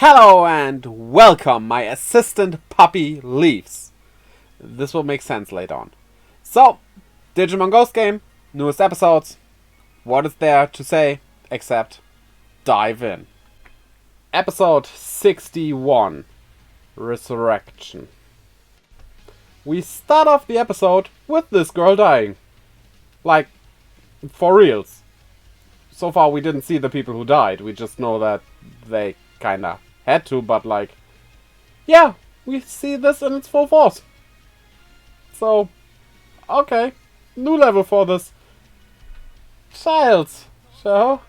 Hello and welcome, my assistant puppy Leaves. This will make sense later on. So, Digimon Ghost Game, newest episodes. What is there to say except dive in? Episode 61, Resurrection. We start off the episode with this girl dying. Like, for reals. So far we didn't see the people who died, we just know that they kinda had to, but like, yeah, we see this in its full force. So, okay, new level for this child's show.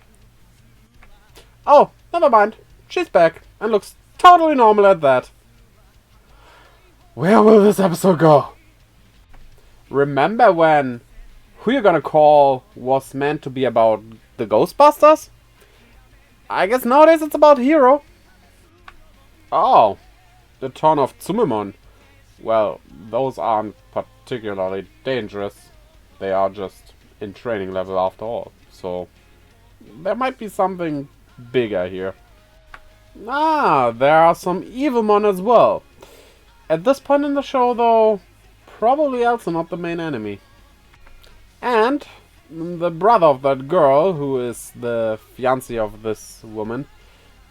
Oh, never mind, she's back and looks totally normal at that. Where will this episode go? Remember when Who You Gonna Call was meant to be about the Ghostbusters? I guess nowadays it's about Hero. Oh, the ton of Tsumemon. Well, those aren't particularly dangerous. They are just in training level after all. So, there might be something bigger here. Ah, there are some Evilmon as well. At this point in the show, though, probably also not the main enemy. And the brother of that girl, who is the fiancé of this woman,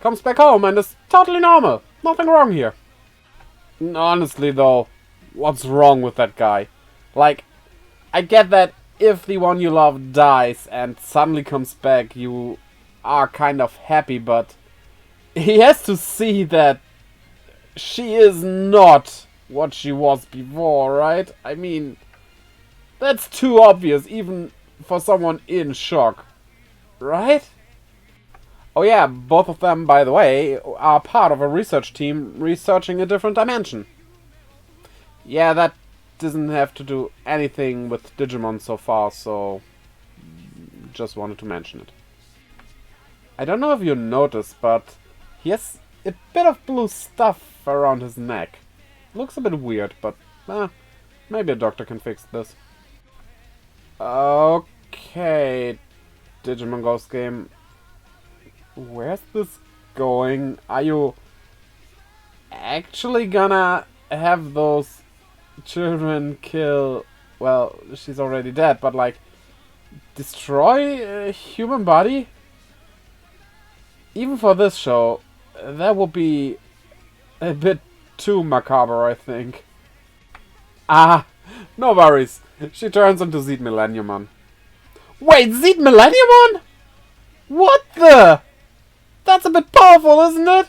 comes back home and is totally normal. Nothing wrong here. Honestly though, what's wrong with that guy? Like, I get that if the one you love dies and suddenly comes back, you are kind of happy, but he has to see that she is not what she was before, right? I mean, that's too obvious, even for someone in shock, right? Oh yeah, both of them, by the way, are part of a research team researching a different dimension. Yeah, that doesn't have to do anything with Digimon so far, so just wanted to mention it. I don't know if you noticed, but he has a bit of blue stuff around his neck. Looks a bit weird, but maybe a doctor can fix this. Okay, Digimon Ghost Game. Where's this going? Are you actually gonna have those children kill... Well, she's already dead, but like, destroy a human body? Even for this show, that would be a bit too macabre, I think. Ah, no worries. She turns into Seed Millenniumon. Wait, Seed Millenniumon? What the? That's a bit powerful, isn't it?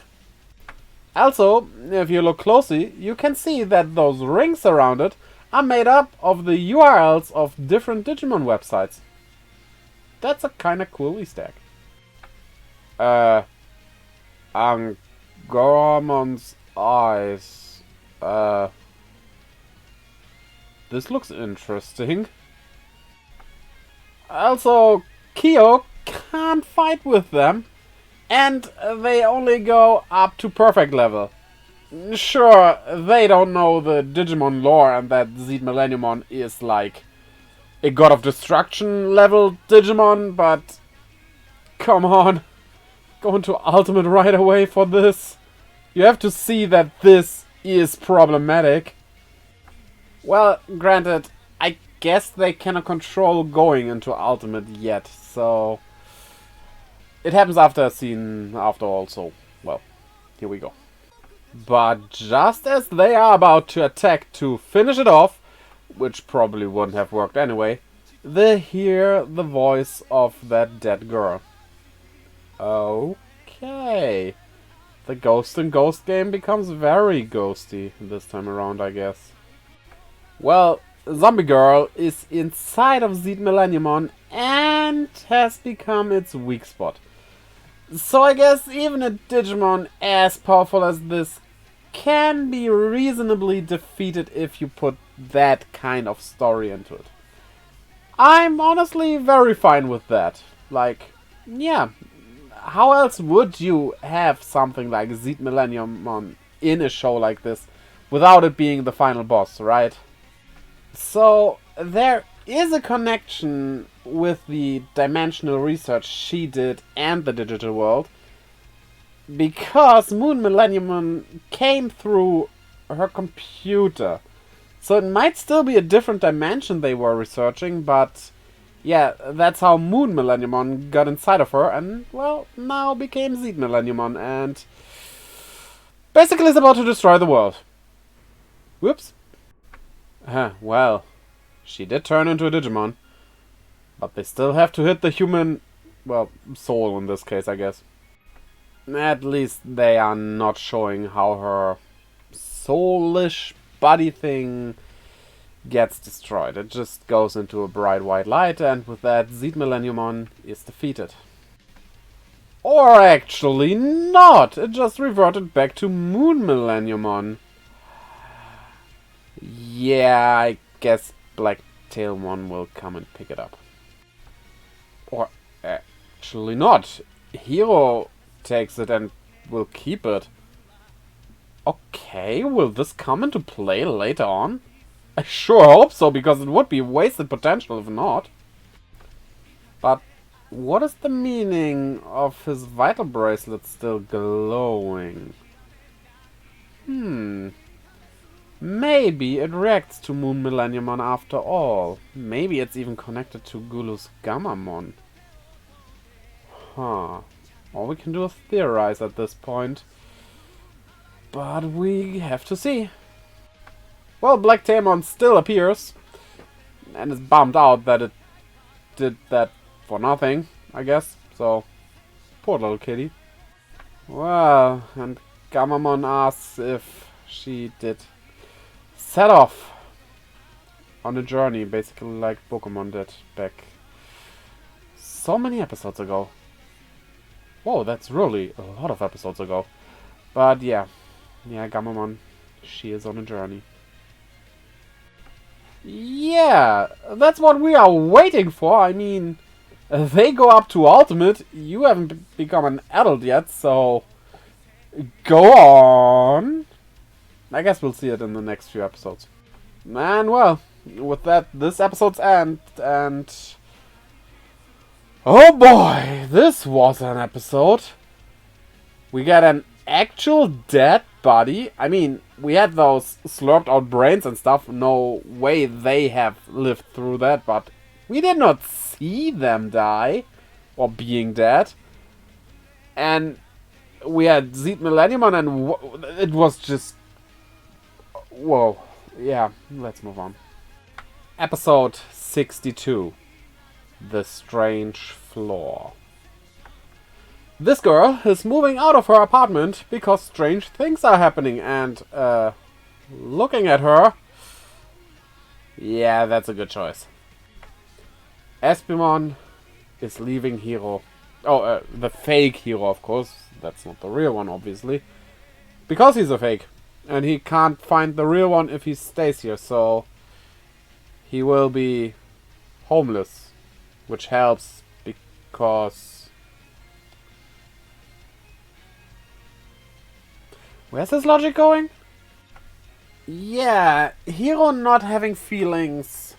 Also, if you look closely, you can see that those rings around it are made up of the URLs of different Digimon websites. That's a kinda cool Easter egg. Angoramon's eyes. This looks interesting. Also, Kyo can't fight with them. And they only go up to perfect level. Sure, they don't know the Digimon lore and that Seed Millenniumon is like a God of Destruction level Digimon, but come on. Going to Ultimate right away for this? You have to see that this is problematic. Well, granted, I guess they cannot control going into Ultimate yet, so... It happens after a scene after all, so, well, here we go. But just as they are about to attack to finish it off, which probably wouldn't have worked anyway, they hear the voice of that dead girl. Okay. The Ghost in Ghost Game becomes very ghosty this time around, I guess. Well, Zombie Girl is inside of Seed Millenniumon and has become its weak spot. So I guess even a Digimon as powerful as this can be reasonably defeated if you put that kind of story into it. I'm honestly very fine with that. Like, yeah, how else would you have something like Seed Millenniumon in a show like this without it being the final boss, right? So there is a connection with the dimensional research she did and the digital world. because Moon Millennium came through her computer. So it might still be a different dimension they were researching, but yeah, that's how Moon Millenniumon got inside of her and, well, now became Seed Millenniumon and basically is about to destroy the world. Whoops. Well, she did turn into a Digimon, but they still have to hit the human, well, soul in this case, I guess. At least they are not showing how her soulish body thing gets destroyed. It just goes into a bright white light, and with that, Seed Millenniumon is defeated. Or actually not! It just reverted back to Moon Millenniumon. Yeah, I guess Black Tailmon will come and pick it up. Or actually not. Hero takes it and will keep it. Okay, will this come into play later on? I sure hope so, because it would be wasted potential if not. But what is the meaning of his vital bracelet still glowing? Maybe it reacts to Moon Millenniumon after all. Maybe it's even connected to Gulu's Gammamon. All we can do is theorize at this point. But we have to see. Well, Black Tailmon still appears. And is bummed out that it did that for nothing, I guess. So, poor little kitty. Well, and Gammamon asks if she did set off on a journey, basically like Pokemon did back so many episodes ago. Whoa, that's really a lot of episodes ago. But yeah, Gammamon, she is on a journey. Yeah, that's what we are waiting for. I mean, they go up to Ultimate. You haven't become an adult yet, so go on. I guess we'll see it in the next few episodes. And well, with that, this episode's end, and oh boy, this was an episode. We got an actual dead body. I mean, we had those slurped out brains and stuff. No way they have lived through that, but we did not see them die or being dead. And we had Seed Millenniumon, and it was just whoa. Yeah, let's move on. Episode 62. The Strange Floor. This girl is moving out of her apartment because strange things are happening, and looking at her, yeah, that's a good choice. Espimon is leaving Hero. Oh, the fake Hero, of course. That's not the real one, obviously. Because he's a fake. And he can't find the real one if he stays here, so he will be homeless. Which helps because... where's his logic going? Yeah, Hero not having feelings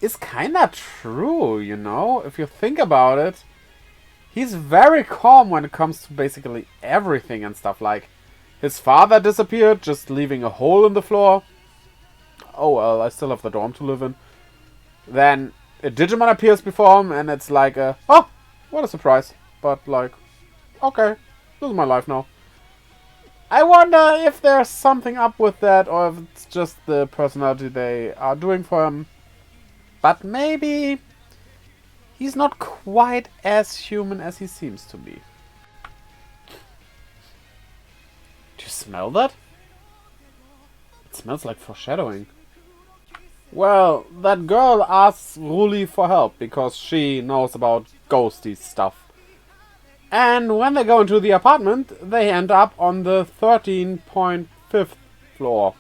is kinda true, you know? If you think about it, he's very calm when it comes to basically everything and stuff. Like, his father disappeared, just leaving a hole in the floor. Oh well, I still have the dorm to live in. Then a Digimon appears before him, and it's like oh, what a surprise. But like, okay, this is my life now. I wonder if there's something up with that, or if it's just the personality they are doing for him. But maybe he's not quite as human as he seems to be. Do you smell that? It smells like foreshadowing. Well, that girl asks Ruli for help because she knows about ghosty stuff. And when they go into the apartment, they end up on the 13.5th floor.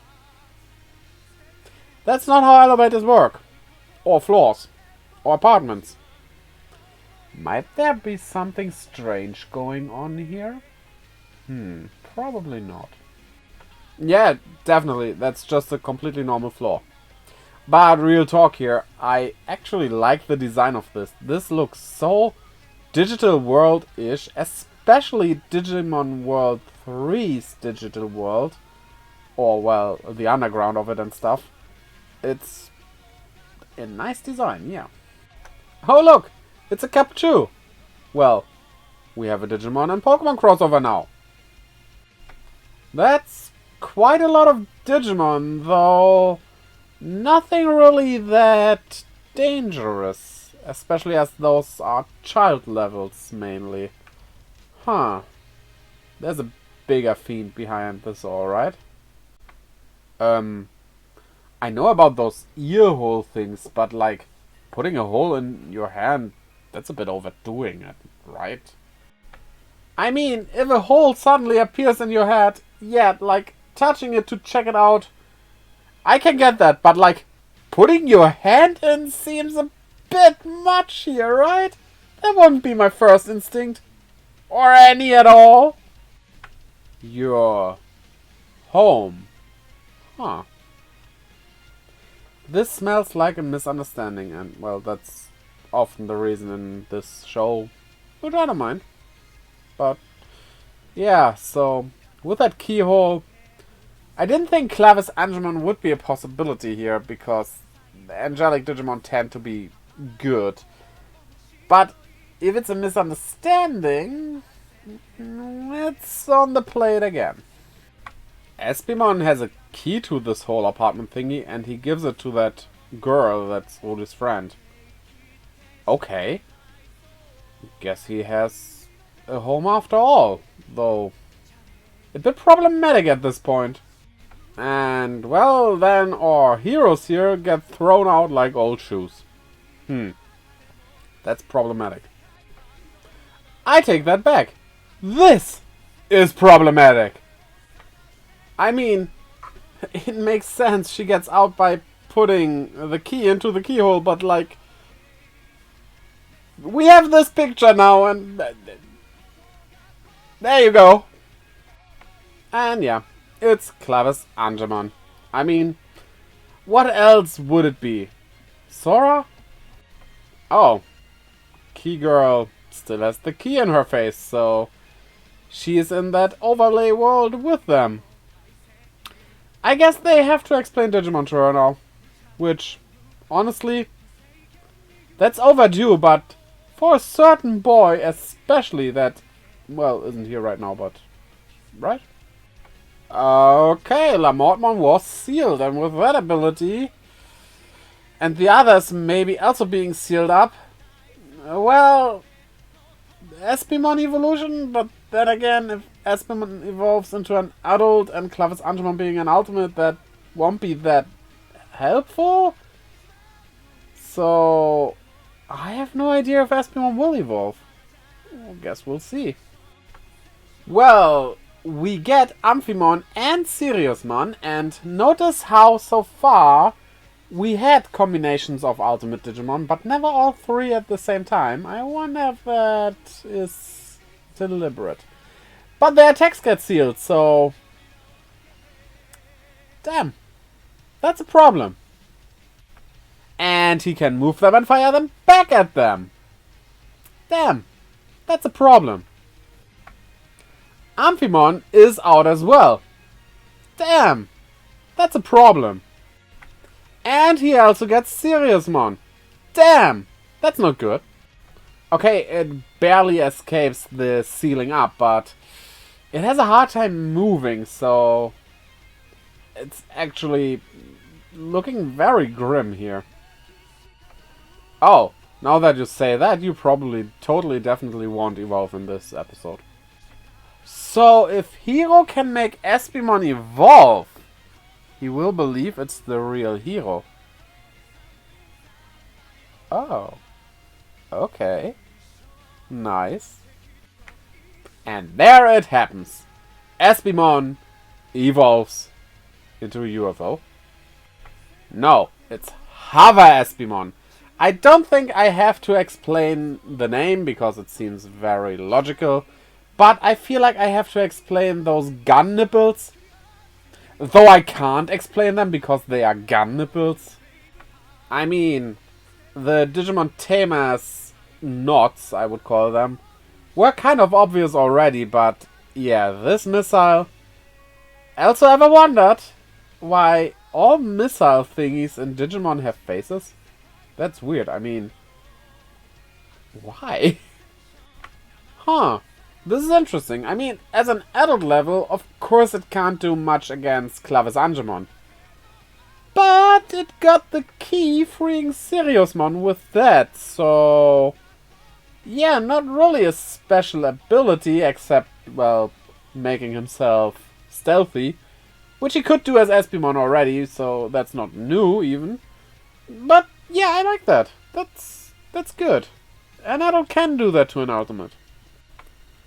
That's not how elevators work. Or floors. Or apartments. Might there be something strange going on here? Probably not. Yeah, definitely. That's just a completely normal floor. But real talk here, I actually like the design of this. This looks so digital world-ish, especially Digimon World 3's digital world, or well, the underground of it and stuff, it's a nice design, yeah. Oh look, it's a Cap2! Well, we have a Digimon and Pokemon crossover now. That's quite a lot of Digimon, though nothing really that dangerous, especially as those are child levels mainly. Huh. There's a bigger fiend behind this, alright. I know about those ear hole things, but like, putting a hole in your hand, that's a bit overdoing it, right? I mean, if a hole suddenly appears in your head, yeah, like, touching it to check it out, I can get that, but like, putting your hand in seems a bit much here, right? That wouldn't be my first instinct. Or any at all. Your home. Huh. This smells like a misunderstanding, and well, that's often the reason in this show, which I don't mind. But yeah, so with that keyhole, I didn't think Clavis Angemon would be a possibility here because the angelic Digimon tend to be good. But if it's a misunderstanding, it's on the plate again. Espimon has a key to this whole apartment thingy and he gives it to that girl that's Rudy's friend. Okay. Guess he has a home after all, though a bit problematic at this point. And, well, then our heroes here get thrown out like old shoes. That's problematic. I take that back. This is problematic. I mean, it makes sense she gets out by putting the key into the keyhole, but like, we have this picture now and there you go. And yeah, it's Clavis Angemon. I mean, what else would it be? Sora? Oh, Key Girl still has the key in her face, so she is in that overlay world with them. I guess they have to explain Digimon to her now. Which, honestly, that's overdue, but for a certain boy especially that, well, isn't here right now, but, right? Okay, Lamortmon was sealed, and with that ability, and the others maybe also being sealed up, well, Espimon evolution, but then again, if Espimon evolves into an adult and Clavis Angemon being an ultimate, that won't be that helpful. So, I have no idea if Espimon will evolve. I guess we'll see. Well, we get Amphimon and Siriusmon, and notice how so far we had combinations of Ultimate Digimon, but never all three at the same time. I wonder if that is deliberate. But their attacks get sealed, so... damn. That's a problem. And he can move them and fire them back at them. Damn. That's a problem. Amphimon is out as well. Damn. That's a problem. And he also gets Siriusmon. Damn! That's not good. Okay, it barely escapes the sealing up, but it has a hard time moving, so it's actually looking very grim here. Oh, now that you say that, you probably totally definitely won't evolve in this episode. So if Hero can make Espimon evolve, he will believe it's the real hero. Oh. Okay. Nice. And there it happens. Espimon evolves into a UFO. No, it's Hover Espimon. I don't think I have to explain the name because it seems very logical. But I feel like I have to explain those gun nipples. Though I can't explain them because they are gun nipples. I mean, the Digimon Tamer's knots, I would call them, were kind of obvious already, but yeah, this missile. Also ever wondered why all missile thingies in Digimon have faces? That's weird, I mean... Why? Huh. This is interesting. I mean, as an adult level, of course it can't do much against Clavis Angemon. But it got the key freeing Siriusmon with that, so... Yeah, not really a special ability, except, well, making himself stealthy. Which he could do as Espimon already, so that's not new, even. But, yeah, I like that. That's good. An adult can do that to an ultimate.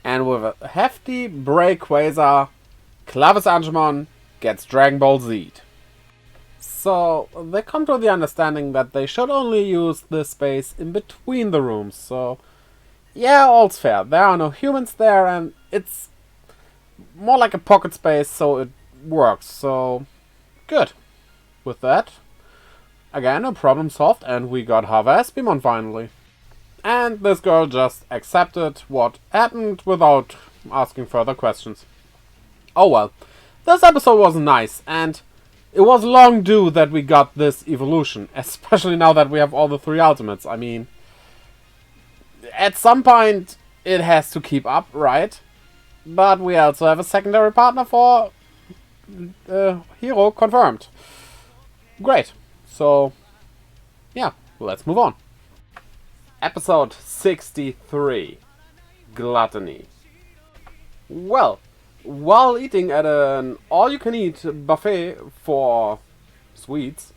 And with a hefty break Quasar, Clavis Angemon gets Dragon Ball Z'd. So, they come to the understanding that they should only use this space in between the rooms, so... Yeah, all's fair. There are no humans there, and it's more like a pocket space, so it works. So, good. With that, again, a problem solved, and we got Hava Espimon finally. And this girl just accepted what happened without asking further questions. Oh well. This episode was nice, and it was long due that we got this evolution, especially now that we have all the 3 ultimates. I mean... At some point, it has to keep up, right? But we also have a secondary partner for Hero confirmed. Great. So, yeah, let's move on. Episode 63. Gluttony. Well, while eating at an all-you-can-eat buffet for sweets,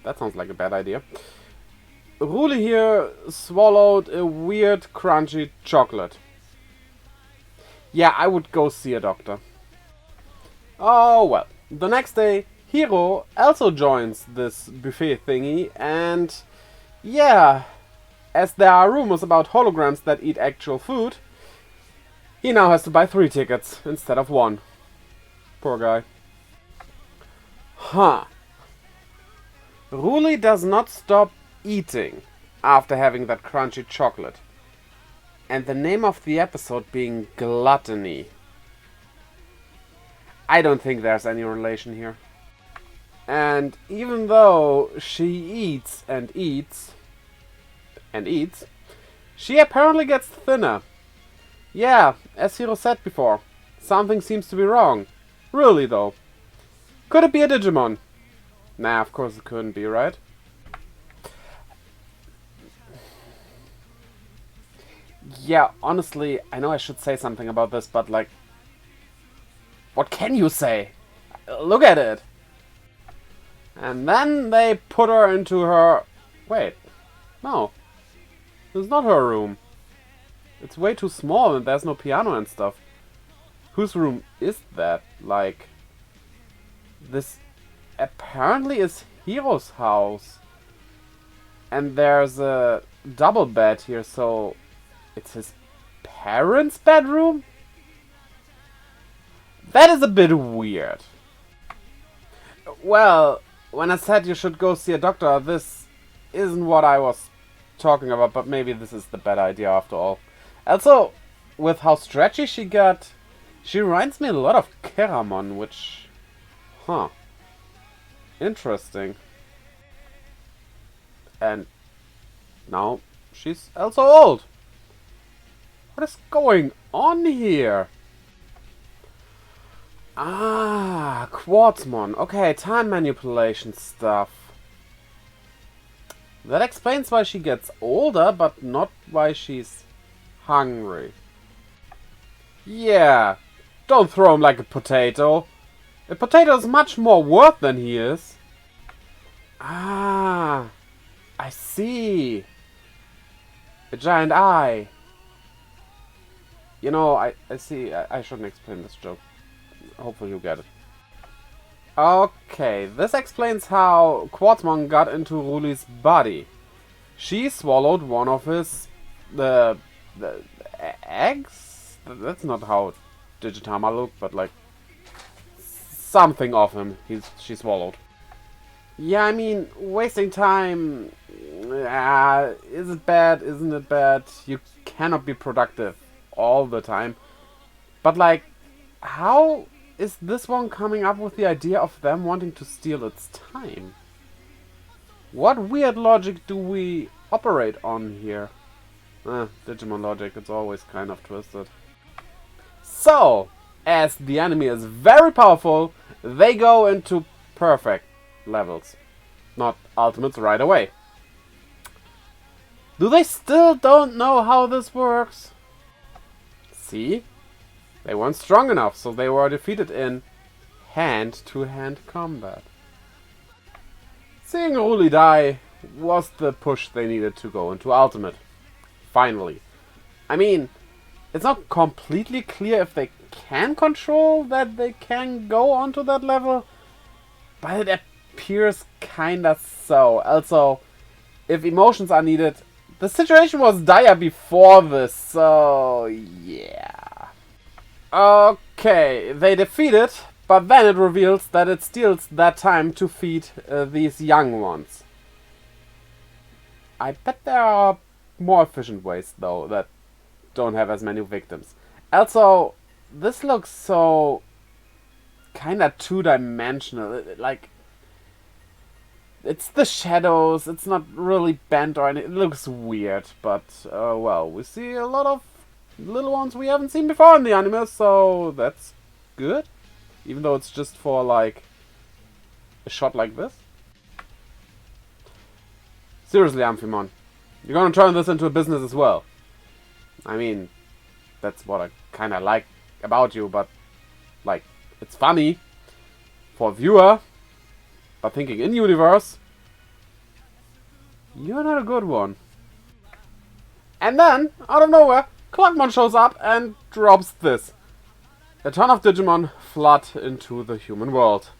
that sounds like a bad idea, Ruli here swallowed a weird crunchy chocolate. Yeah, I would go see a doctor. Oh well. The next day, Hiro also joins this buffet thingy, and yeah, as there are rumors about holograms that eat actual food, he now has to buy 3 tickets instead of 1. Poor guy. Huh. Ruli does not stop eating after having that crunchy chocolate. And the name of the episode being Gluttony. I don't think there's any relation here. And even though she eats and eats and eats, she apparently gets thinner. Yeah, as Hiro said before, something seems to be wrong. Really though. Could it be a Digimon? Nah, of course it couldn't be, right? Yeah, honestly, I know I should say something about this, but like... What can you say? Look at it! And then they put her into her... Wait. No. This is not her room. It's way too small and there's no piano and stuff. Whose room is that? Like... This apparently is Hiro's house. And there's a double bed here, so... It's his parents' bedroom? That is a bit weird. Well, when I said you should go see a doctor, this isn't what I was talking about, but maybe this is the better idea after all. Also, with how stretchy she got, she reminds me a lot of Keramon, which... Huh. Interesting. And now she's also old. What is going on here? Ah, Quartzmon. Okay, time manipulation stuff. That explains why she gets older, but not why she's hungry. Yeah, don't throw him like a potato. A potato is much more worth than he is. Ah, I see. A giant eye. You know, I see. I shouldn't explain this joke. Hopefully you get it. Okay, this explains how Quartzmon got into Ruli's body. She swallowed one of his... the eggs? That's not how Digitama looked, but like... something of him she swallowed. Yeah, I mean, wasting time... is it bad? Isn't it bad? You cannot be productive all the time. But like, how is this one coming up with the idea of them wanting to steal its time? What weird logic do we operate on here? Digimon logic, it's always kind of twisted. So, as the enemy is very powerful, they go into perfect levels. Not ultimates right away. Do they still don't know how this works? See? They weren't strong enough, so they were defeated in hand-to-hand combat. Seeing Ruli die was the push they needed to go into ultimate. Finally. I mean, it's not completely clear if they can control that they can go onto that level, but it appears kinda so. Also, if emotions are needed, the situation was dire before this, so yeah. Okay, they defeat it, but then it reveals that it steals that time to feed these young ones. I bet there are more efficient ways, though, that don't have as many victims. Also, this looks so kinda two-dimensional. Like, it's the shadows, it's not really bent or anything. It looks weird, but, well, we see a lot of little ones we haven't seen before in the anime, so that's good. Even though it's just for, like, a shot like this. Seriously, Amphimon, you're gonna turn this into a business as well. I mean, that's what I kinda like about you, but, like, it's funny for a viewer, but thinking in universe, you're not a good one. And then, out of nowhere, Clockmon shows up and drops this. A ton of Digimon flood into the human world.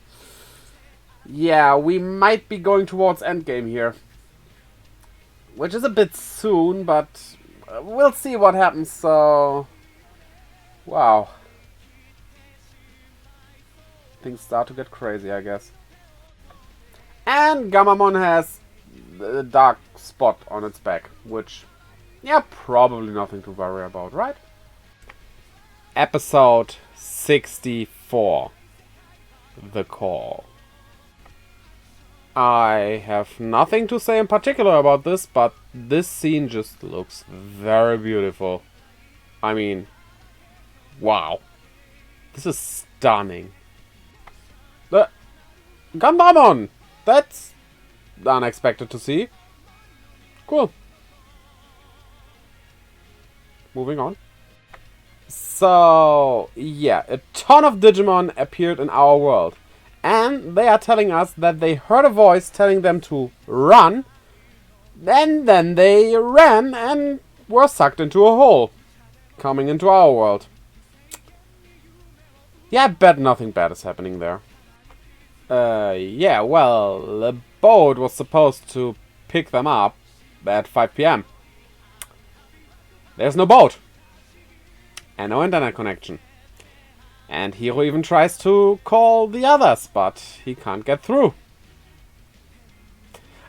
Yeah, we might be going towards endgame here. Which is a bit soon, but we'll see what happens, so... Wow. Things start to get crazy, I guess. And Gammamon has a dark spot on its back, which... yeah, probably nothing to worry about, right? Episode 64. The Call. I have nothing to say in particular about this, but this scene just looks very beautiful. I mean, wow. This is stunning. Gundamon! That's unexpected to see. Cool. Moving on. So, yeah, a ton of Digimon appeared in our world. And they are telling us that they heard a voice telling them to run. And then they ran and were sucked into a hole. Coming into our world. Yeah, I bet nothing bad is happening there. Yeah, well, the boat was supposed to pick them up at 5 PM. There's no boat. And no internet connection. And Hiro even tries to call the others, but he can't get through.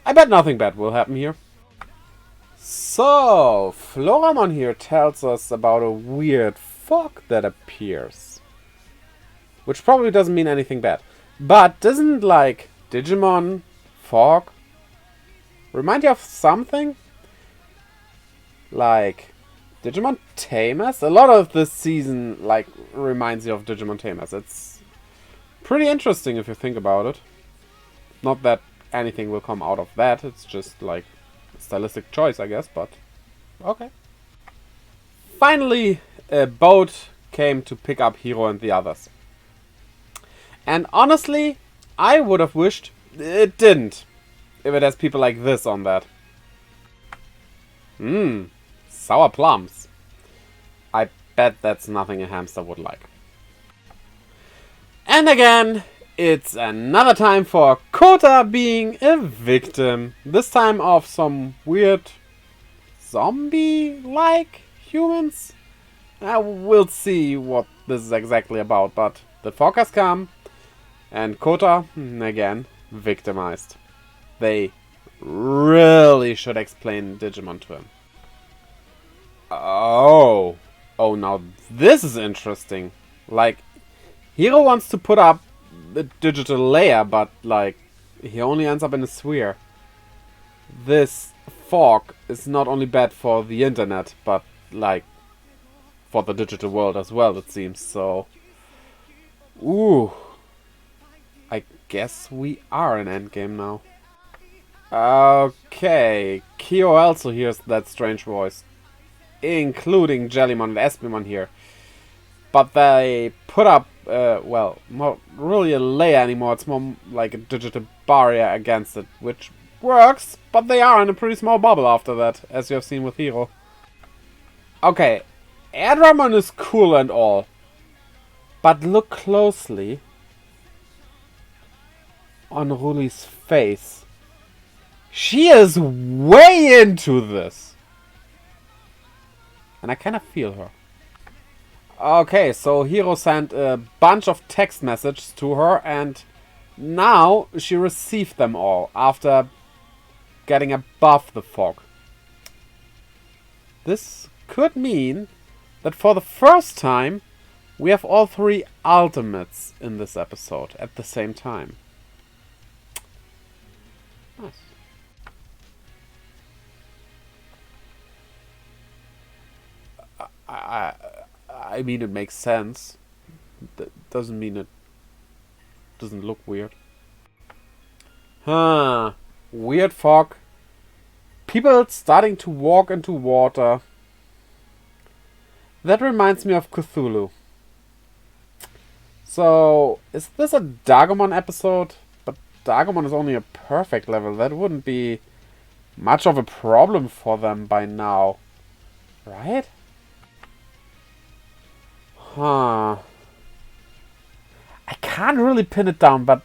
I bet nothing bad will happen here. So, Floramon here tells us about a weird fog that appears. Which probably doesn't mean anything bad. But doesn't, like, Digimon fog remind you of something? Like... Digimon Tamers? A lot of this season, like, reminds you of Digimon Tamers. It's pretty interesting if you think about it. Not that anything will come out of that. It's just, like, a stylistic choice, I guess, but okay. Finally, a boat came to pick up Hiro and the others. And honestly, I would have wished it didn't. If it has people like this on that. Sour plums. I bet that's nothing a hamster would like. And again, it's another time for Kota being a victim. This time of some weird zombie-like humans. We'll see what this is exactly about, but the fog has come. And Kota, again, victimized. They really should explain Digimon to him. Oh, Oh, now this is interesting. Like, Hero wants to put up a digital layer, but, like, he only ends up in a sphere. This fog is not only bad for the internet, but, like, for the digital world as well, it seems. So, ooh. I guess we are in Endgame now. Okay. Kyo also hears that strange voice, including Jellymon and Espimon here. But they put up, well, not really a layer anymore. It's more like a digital barrier against it, which works, but they are in a pretty small bubble after that, as you have seen with Hero. Okay, Adramon is cool and all, but look closely on Ruli's face. She is way into this. And I kind of feel her. Okay, so Hero sent a bunch of text messages to her, and now she received them all after getting above the fog. This could mean that for the first time we have all three ultimates in this episode at the same time. Nice. I mean, it makes sense. That doesn't mean it doesn't look weird. Huh. Weird fog. People starting to walk into water. That reminds me of Cthulhu. So, is this a Digimon episode? But Digimon is only a perfect level. That wouldn't be much of a problem for them by now. Right? Huh. I can't really pin it down, but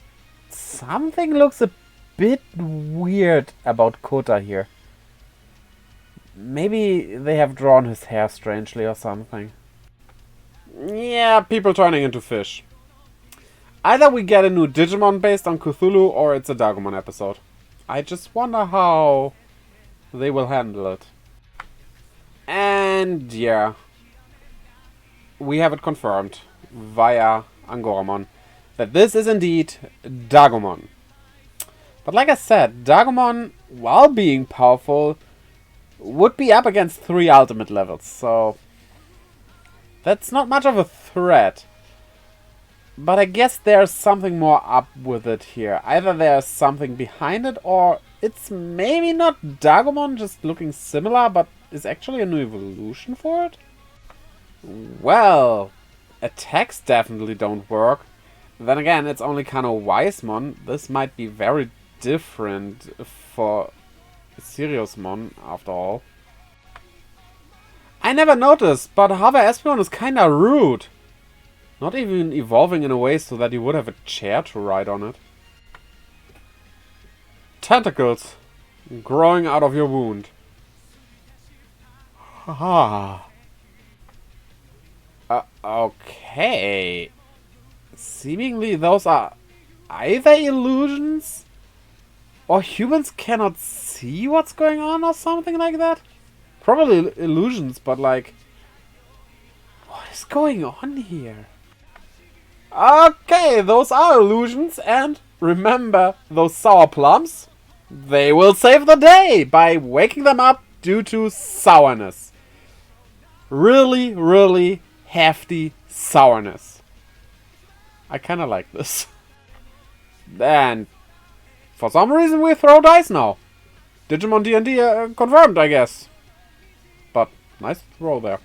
something looks a bit weird about Kota here. Maybe they have drawn his hair strangely or something. Yeah, people turning into fish. Either we get a new Digimon based on Cthulhu, or it's a Digimon episode. I just wonder how they will handle it. And yeah, we have it confirmed via Angoramon that this is indeed Digimon. But like I said, Digimon, while being powerful, would be up against 3 ultimate levels, so that's not much of a threat. But I guess there's something more up with it here. Either there's something behind it, or it's maybe not Digimon just looking similar, but is actually a new evolution for it? Well, attacks definitely don't work. Then again, it's only kind of Wisemon. This might be very different for Siriusmon, after all. I never noticed, but Hover Espeon is kinda rude. Not even evolving in a way so that you would have a chair to ride on it. Tentacles growing out of your wound. Haha. Okay. Seemingly those are either illusions, or humans cannot see what's going on or something like that. Probably illusions, but like, what is going on here? Okay, those are illusions, and remember those sour plums? They will save the day by waking them up due to sourness. Really, really hefty sourness. I kinda like this. And for some reason we throw dice now. Digimon D&D confirmed, I guess. But nice throw there.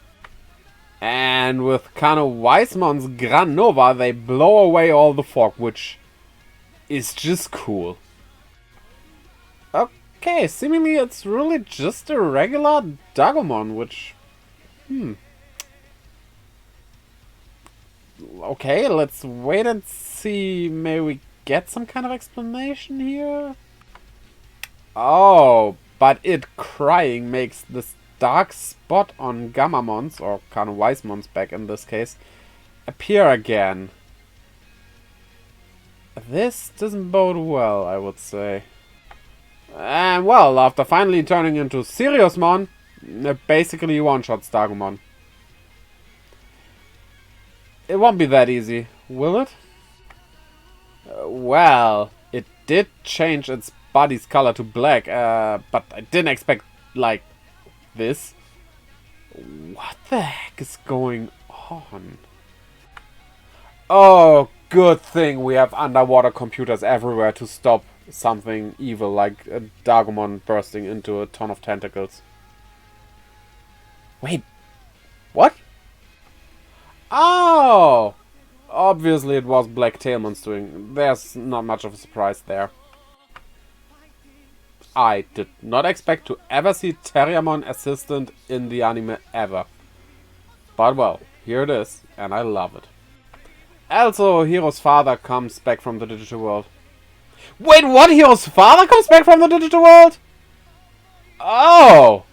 And with Kano Wisemon's Gran Nova, they blow away all the fog, which is just cool. Okay, seemingly it's really just a regular Digimon, which... Okay, let's wait and see. Maybe we get some kind of explanation here? Oh, but it crying makes this dark spot on Gammamon's, or Kano Wisemon's back in this case, appear again. This doesn't bode well, I would say. And well, after finally turning into Siriusmon, it basically one-shots Digimon. it won't be that easy, will it? Well, it did change its body's color to black, but I didn't expect, like, this. What the heck is going on? Oh, good thing we have underwater computers everywhere to stop something evil, like a Digimon bursting into a ton of tentacles. Wait, what? Oh! Obviously it was Black Tailman's doing. There's not much of a surprise there. I did not expect to ever see Terriermon assistant in the anime ever. But well, here it is, and I love it. Also, Hiro's father comes back from the digital world. Wait, what? Hiro's father comes back from the digital world? Oh!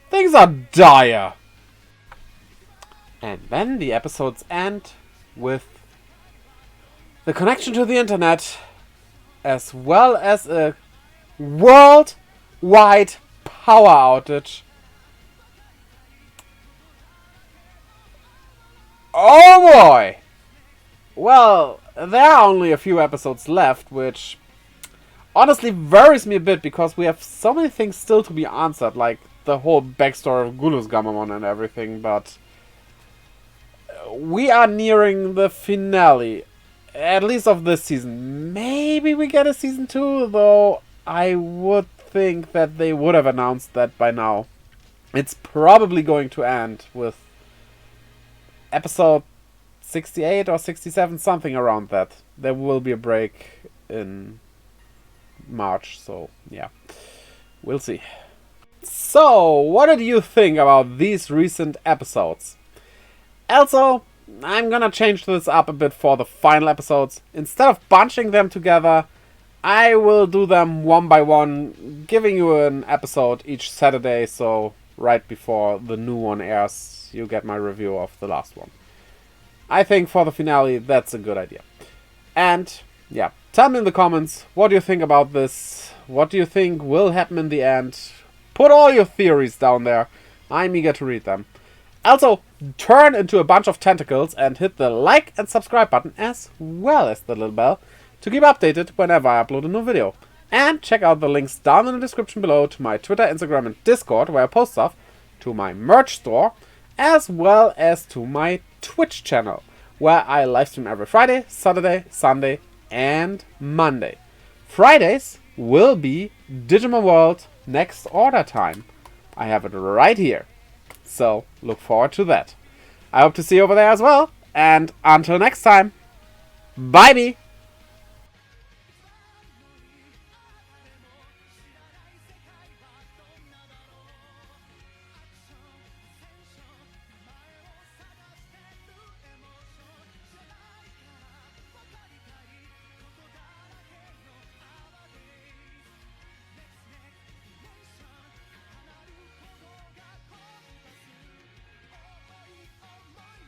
Things are dire. And then the episodes end with the connection to the internet, as well as a worldwide power outage. Oh boy! Well, there are only a few episodes left, which honestly worries me a bit, because we have so many things still to be answered, like the whole backstory of Gulus Gamamon and everything, but we are nearing the finale, at least of this season. Maybe we get a season 2, though I would think that they would have announced that by now. It's probably going to end with episode 68 or 67, something around that. There will be a break in March, so yeah, we'll see. So, what did you think about these recent episodes? Also, I'm gonna change this up a bit for the final episodes. Instead of bunching them together, I will do them one by one, giving you an episode each Saturday, so right before the new one airs, you get my review of the last one. I think for the finale, that's a good idea. And, yeah, tell me in the comments, what do you think about this? What do you think will happen in the end? Put all your theories down there. I'm eager to read them. Also, turn into a bunch of tentacles and hit the like and subscribe button, as well as the little bell, to keep updated whenever I upload a new video. And check out the links down in the description below to my Twitter, Instagram and Discord, where I post stuff, to my merch store, as well as to my Twitch channel, where I livestream every Friday, Saturday, Sunday and Monday. Fridays will be Digimon World Next Order time. I have it right here. So, look forward to that. I hope to see you over there as well. And until next time, bye-bye!